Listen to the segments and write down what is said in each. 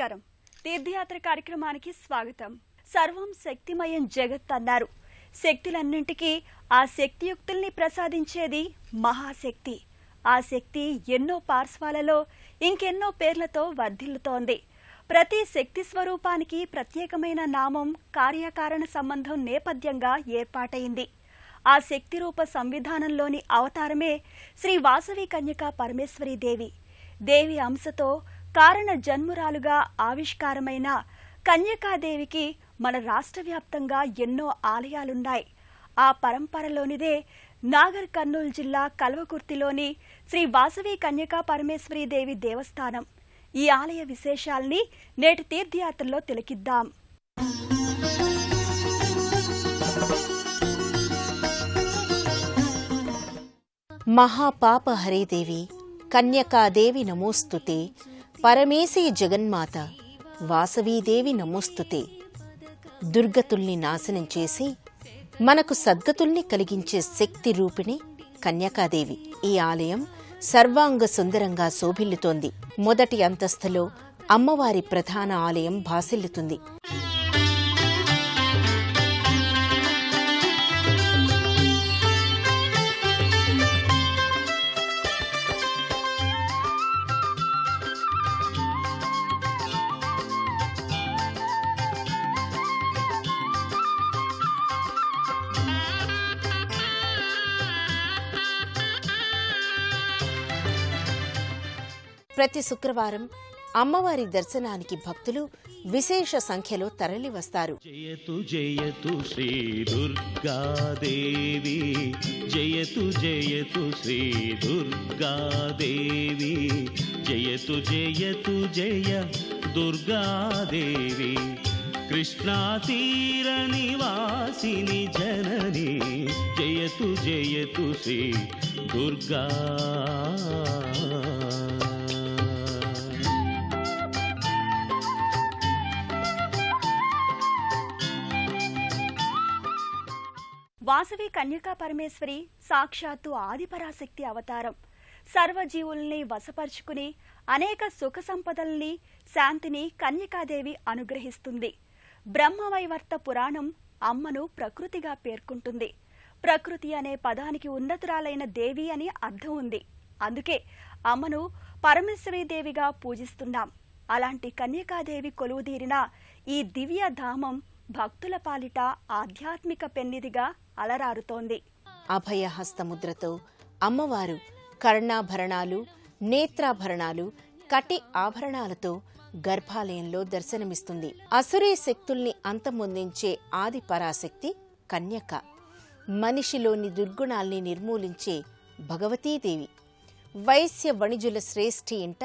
నమస్కారం. తీర్థయాత్ర కార్యక్రమానికి స్వాగతం. సర్వం శక్తిమయం జగత్ అన్నారు. శక్తులన్నింటికీ ఆ శక్తియుక్తుల్ని ప్రసాదించేది మహాశక్తి. ఆ శక్తి ఎన్నో పార్శ్వాలలో ఇంకెన్నో పేర్లతో వర్ధిల్లుతోంది. ప్రతి శక్తి స్వరూపానికి ప్రత్యేకమైన నామం, కార్యకారణ సంబంధం నేపథ్యంగా ఏర్పాటైంది. ఆ శక్తి రూప సంవిధానంలోని అవతారమే శ్రీ వాసవి కన్యకా పరమేశ్వరీ దేవి. దేవి అంశతో కారణ జన్మురాలుగా ఆవిష్కారమైన కన్యకాదేవికి మన రాష్ట్ర వ్యాప్తంగా ఎన్నో ఆలయాలున్నాయి. ఆ పరంపరలోనిదే నాగర్ కర్నూలు జిల్లా కల్వకుర్తిలోని శ్రీ వాసవి కన్యకా పరమేశ్వరీ దేవి దేవస్థానం. ఈ ఆలయ విశేషాల్ని నేటి తీర్థయాత్రలో తిలకిద్దాం. మహాపాపహరేదేవి కన్యకాదేవి నమోస్తుతే, పరమేశీ జగన్మాత వాసవీదేవి నమోస్తుతే. దుర్గతుల్ని నాశనం చేసి మనకు సద్గతుల్ని కలిగించే శక్తి రూపిణి కన్యకాదేవి. ఈ ఆలయం సర్వాంగ సుందరంగా శోభిల్లుతోంది. మొదటి అంతస్తులో అమ్మవారి ప్రధాన ఆలయం భాసిల్లుతుంది. ప్రతి శుక్రవారం అమ్మవారి దర్శనానికి భక్తులు విశేష సంఖ్యలో తరలివస్తారు. జయతు జయతు శ్రీ దుర్గాదేవి, జయతు జయతు శ్రీ దుర్గాదేవి, జయతు జయతు జయ దుర్గాదేవి, కృష్ణా తీర నివాసిని జనని, జయతు జయతు శ్రీ దుర్గా. వాసవి కన్యకా పరమేశ్వరి సాక్షాత్తు ఆదిపరాశక్తి అవతారం. సర్వజీవుల్ని వశపరుచుకుని అనేక సుఖ సంపదల్ని, శాంతిని కన్యకాదేవి అనుగ్రహిస్తుంది. బ్రహ్మవైవర్త పురాణం అమ్మను ప్రకృతిగా పేర్కొంటుంది. ప్రకృతి అనే పదానికి ఉన్నతురాలైన దేవి అని అర్థం ఉంది. అందుకే అమ్మను పరమేశ్వరీదేవిగా పూజిస్తున్నాం. అలాంటి కన్యకాదేవి కొలువుదీరిన ఈ దివ్య ధామం భక్తుల పాలిట ఆధ్యాత్మిక పెన్నిదిగా అలరారుతోంది. అభయహస్తముద్రతో అమ్మవారు కర్ణాభరణాలు, నేత్రాభరణాలు, కటి ఆభరణాలతో గర్భాలయంలో దర్శనమిస్తుంది. అసురీ శక్తుల్ని అంతమొందించే ఆది పరాశక్తి కన్యక. మనిషిలోని దుర్గుణాల్ని నిర్మూలించే భగవతీదేవి. వైశ్య వణిజుల శ్రేష్ఠి ఇంట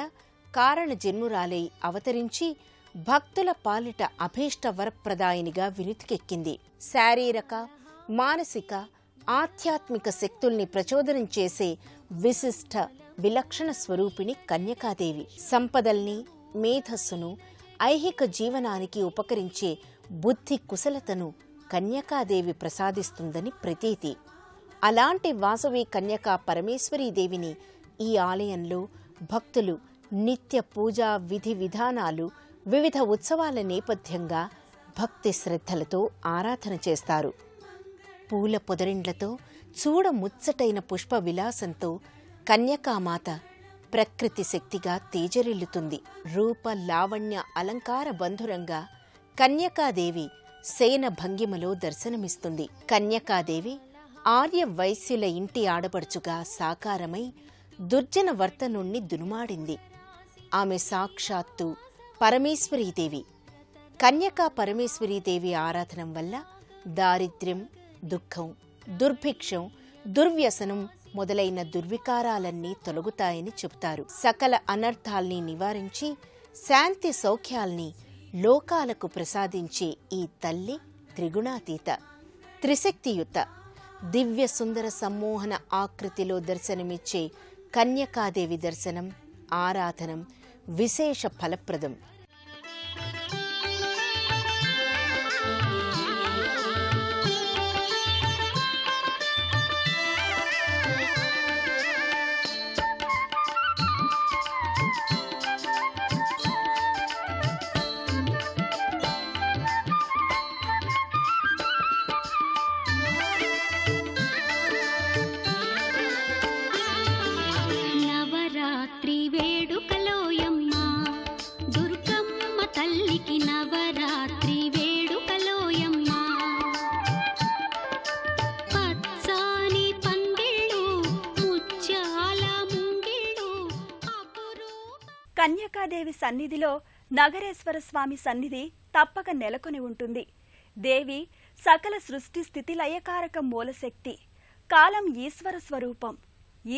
కారణ జన్మురాలై అవతరించి భక్తుల పాలిట అభీష్ట వరప్రదాయినిగా వినుతికెక్కింది. శారీరక, మానసిక, ఆధ్యాత్మిక శక్తుల్ని ప్రచోదనం చేసే విశిష్ట విలక్షణ స్వరూపిణి కన్యకాదేవి. సంపదల్ని, మేధస్సును, ఐహిక జీవనానికి ఉపకరించే బుద్ధి కుశలతను కన్యకాదేవి ప్రసాదిస్తుందని ప్రతీతి. అలాంటి వాసవి కన్యకా పరమేశ్వరీదేవిని ఈ ఆలయంలో భక్తులు నిత్య పూజా విధి విధానాలు, వివిధ ఉత్సవాల నేపథ్యంగా భక్తి శ్రద్ధలతో ఆరాధన చేస్తారు. పూల పొదరిండ్లతో, చూడముచ్చటైన పుష్ప విలాసంతో కన్యకామాత ప్రకృతి శక్తిగా తేజరిల్లుతుంది. రూప లావణ్య అలంకార బంధురంగా కన్యకాదేవి శయన భంగిమలో దర్శనమిస్తుంది. కన్యకాదేవి ఆర్య వైశ్యుల ఇంటి ఆడపడుచుగా సాకారమై దుర్జన వర్తనుణ్ణి దునుమాడింది. ఆమె సాక్షాత్తు పరమేశ్వరీదేవి. కన్యకా పరమేశ్వరీదేవి ఆరాధనం వల్ల దారిద్ర్యం, దుఃఖం, దుర్భిక్షం, దుర్వ్యసనం మొదలైన దుర్వికారాలన్నీ తొలగుతాయని చెబుతారు. సకల అనర్థాల్ని నివారించి శాంతి సౌఖ్యాల్ని లోకాలకు ప్రసాదించే ఈ తల్లి త్రిగుణాతీత, త్రిశక్తియుత, దివ్య సుందర సమ్మోహన ఆకృతిలో దర్శనమిచ్చే కన్యకాదేవి దర్శనం, ఆరాధనం విశేష ఫలప్రదం. తల్లికి నవరాత్రి వేడుకలోయమ్మ పచ్చాని పందిళ్ళు ముత్యాల ముంగిళ్ళు కన్యకాదేవి సన్నిధిలో నగరేశ్వర స్వామి సన్నిధి తప్పక నెలకొని ఉంటుంది. దేవి సకల సృష్టి స్థితి లయకారక మూలశక్తి, కాలం ఈశ్వర స్వరూపం.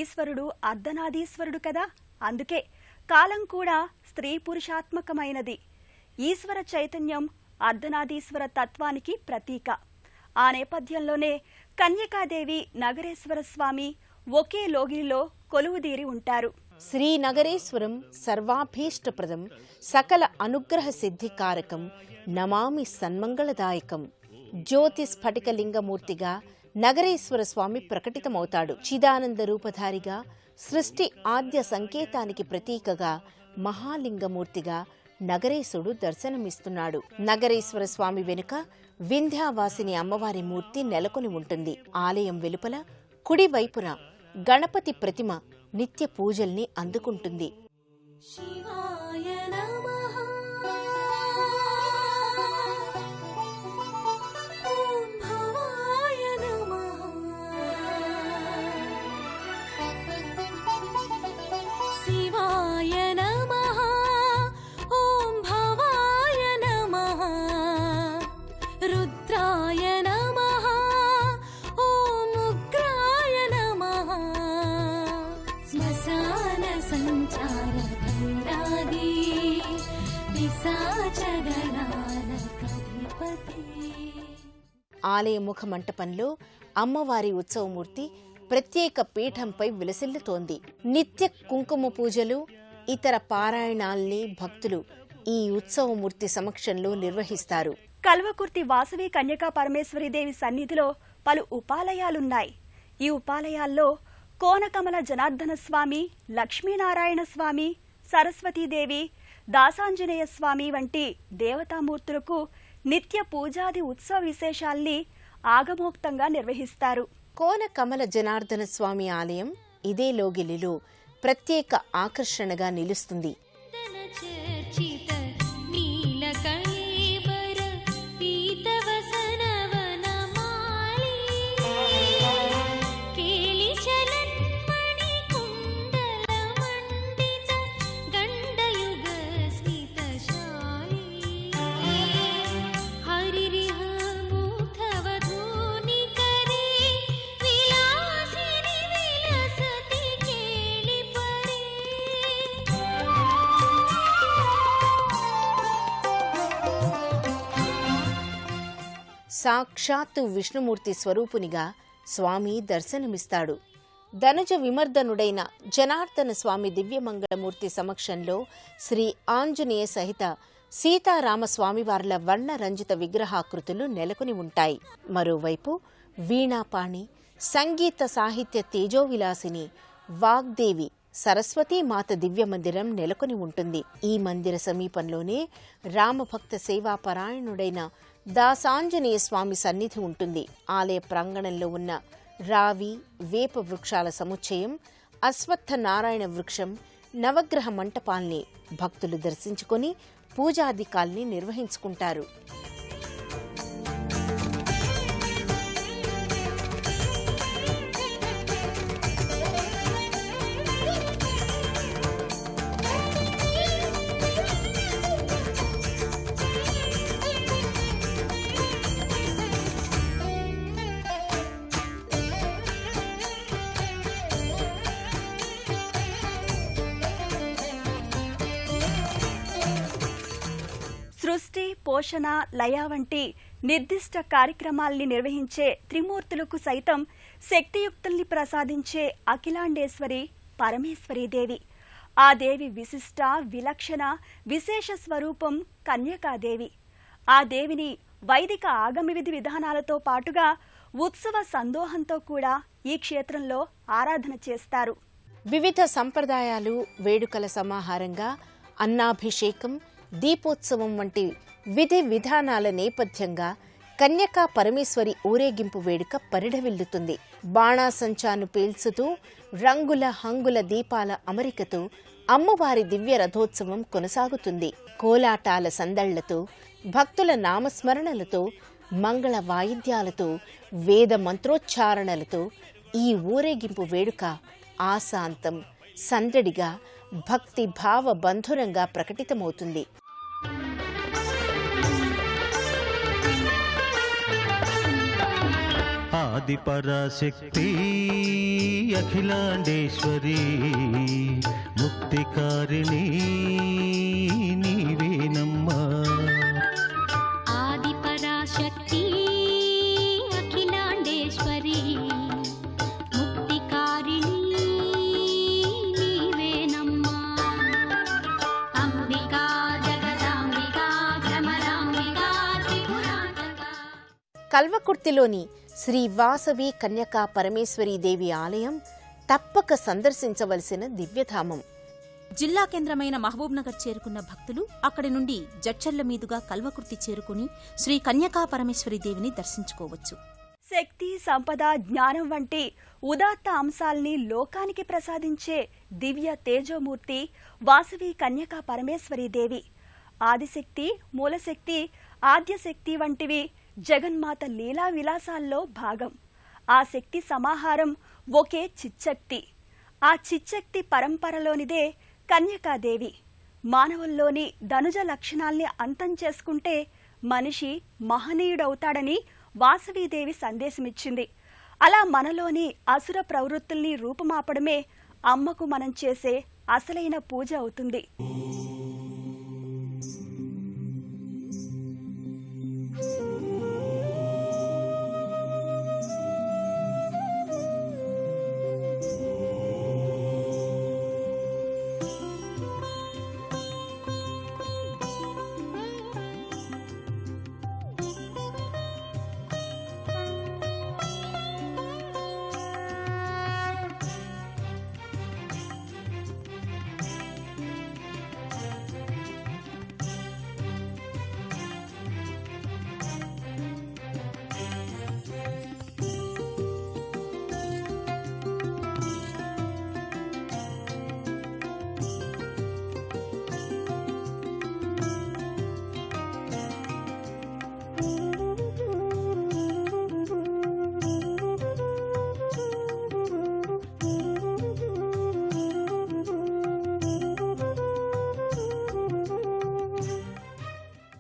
ఈశ్వరుడు అర్ధనాదీశ్వరుడు కదా, అందుకే కాలం కూడా స్త్రీ పురుషాత్మకమైనది. ఈశ్వర చైతన్యం అర్ధనాదీశ్వర తత్వానికి ప్రతీక. ఆ నేపథ్యంలోనే కన్యకాదేవి నగరేశ్వర స్వామి ఒకే లోగిలిలో కొలువుదీరి ఉంటారు. శ్రీ నగరేశ్వరం సర్వాభీష్టప్రదం సకల అనుగ్రహ సిద్ధికారకం నమామి సన్మంగళదాయకం. జ్యోతి స్ఫటికలింగమూర్తిగా నగరేశ్వర స్వామి ప్రకటితమవుతాడు. చిదానంద రూపధారిగా సృష్టి ఆద్య సంకేతానికి ప్రతీకగా మహాలింగమూర్తిగా నగరేశుడు దర్శనమిస్తున్నాడు. నగరేశ్వర స్వామి వెనుక వింధ్యావాసిని అమ్మవారి మూర్తి నెలకొని ఉంటుంది. ఆలయం వెలుపల కుడివైపున గణపతి ప్రతిమ నిత్య పూజల్ని అందుకుంటుంది. శివాయ నమః ఓం భవాయ నమః శివాయ నమః ఓం భవాయ నమః రుద్రాయ నమః ఓం ఉగ్రాయ నమః శ్మశాన సంచార భైరాగి పిశాచ గణానకధిపతి. ఆలయ ముఖ మంటపంలో అమ్మవారి ఉత్సవమూర్తి ప్రత్యేక పీఠంపై విలసిల్లుతోంది. నిత్య కుంకుమ పూజలు, ఇతర పారాయణాల్ని భక్తులు ఈ ఉత్సవమూర్తి సమక్షంలో నిర్వహిస్తారు. కల్వకుర్తి వాసవి కన్యకా పరమేశ్వరీదేవి సన్నిధిలో పలు ఉపాలయాలున్నాయి. ఈ ఉపాలయాల్లో కోనకమల జనార్దన స్వామి, లక్ష్మీనారాయణ స్వామి, సరస్వతీదేవి, దాసాంజనేయ స్వామి వంటి దేవతామూర్తులకు నిత్య పూజాది ఉత్సవ విశేషాల్ని ఆగమోక్తంగా నిర్వహిస్తారు. కోనకమల జనార్దన స్వామి ఆలయం ఇదే లోగిలిలో ప్రత్యేక ఆకర్షణగా నిలుస్తుంది. చర్చిత నీలకళేబర పీతవసనవనమాలి కేలి చలన్మణి కుండల మండిత గండయుగ స్మితశాలి హరిరిహ మూర్ధవధూనికరే విలాసిని విలసతి కేళిపరే. సాక్షాత్తు విష్ణుమూర్తి స్వరూపునిగా స్వామి దర్శనమిస్తాడు. ధనుజ విమర్దనుడైన జనార్దన స్వామి దివ్యమంగళమూర్తి సమక్షంలో శ్రీ ఆంజనేయ సహిత సీతారామస్వామివార్ల వర్ణరంజిత విగ్రహాకృతులు నెలకొని ఉంటాయి. మరోవైపు వీణాపాణి, సంగీత సాహిత్య తేజోవిలాసిని వాగ్దేవి సరస్వతీమాత దివ్య మందిరం నెలకొని ఉంటుంది. ఈ మందిర సమీపంలోనే రామభక్త సేవాపరాయణుడైన దాసాంజనేయ స్వామి సన్నిధి ఉంటుంది. ఆలయ ప్రాంగణంలో ఉన్న రావి, వేప వృక్షాల సముచ్చయం, అశ్వత్థ నారాయణ వృక్షం, నవగ్రహ మంటపాల్ని భక్తులు దర్శించుకొని పూజాధికాల్ని నిర్వహించుకుంటారు. సృష్టి, పోషణ, లయ వంటి నిర్దిష్ట కార్యక్రమాల్ని నిర్వహించే త్రిమూర్తులకు సైతం శక్తియుక్తుల్ని ప్రసాదించే అఖిలాండేశ్వరి పరమేశ్వరీదేవి. ఆ దేవి విశిష్ట, విలక్షణ, విశేష స్వరూపం కన్యకాదేవి. ఆ దేవిని వైదిక ఆగమ విధి విధానాలతో పాటుగా ఉత్సవ సందోహంతో కూడా ఈ క్షేత్రంలో ఆరాధన చేస్తారు. వివిధ సంప్రదాయాలు, వేడుకల సమాహారంగా అన్నాభిషేకం, దీపోత్సవం వంటి విధి విధానాల నేపథ్యంగా కన్యకా పరమేశ్వరి ఊరేగింపు వేడుక పరిఢవిల్లుతుంది. బాణాసంచాను పీల్చుతూ రంగుల హంగుల దీపాల అమరికతో అమ్మవారి దివ్య రథోత్సవం కొనసాగుతుంది. కోలాటాల సందళ్లతో, భక్తుల నామస్మరణలతో, మంగళ వాయిద్యాలతో, వేద మంత్రోచ్చారణలతో ఈ ఊరేగింపు వేడుక ఆశాంతం సందడిగా భక్తి భావ బంధురంగా ప్రకటితమవుతుంది. ఆదిపరాశక్తి అఖిలాండేశ్వరి ముక్తికారిణి నీవేనమ్మా. ఆదిపరాశక్తి అఖిలాండేశ్వరి ముక్తికారిణి నీవేనమ్మా. అంబికా జగదాంబికా భ్రమరాంబికా త్రిపురాంతకా. కల్వకుర్తిలోని శ్రీ వాసవి కన్యకా పరమేశ్వరీదేవి ఆలయం తప్పక సందర్శించవలసిన దివ్యధామం. జిల్లా కేంద్రమైన మహబూబ్నగర్ చేరుకున్న భక్తులు అక్కడి నుండి జడ్చర్ల మీదుగా కల్వకుర్తి చేరుకుని శ్రీ కన్యకా పరమేశ్వరి దేవిని దర్శించుకోవచ్చు. శక్తి, సంపద, జ్ఞానం వంటి ఉదాత్త అంశాల్ని లోకానికి ప్రసాదించే దివ్య తేజోమూర్తి వాసవి కన్యకా పరమేశ్వరీదేవి. ఆదిశక్తి, మూలశక్తి, ఆద్యశక్తి వంటివి జగన్మాత లీలా విలాసాల్లో భాగం. ఆ శక్తి సమాహారం ఒకే చిచ్చక్తి. ఆ చిచ్చక్తి పరంపరలోనిదే కన్యకాదేవి. మానవుల్లోని ధనుజ లక్షణాల్ని అంతం చేసుకుంటే మనిషి మహనీయుడవుతాడని వాసవీదేవి సందేశమిచ్చింది. అలా మనలోని అసుర ప్రవృత్తుల్ని రూపుమాపడమే అమ్మకు మనం చేసే అసలైన పూజ అవుతుంది.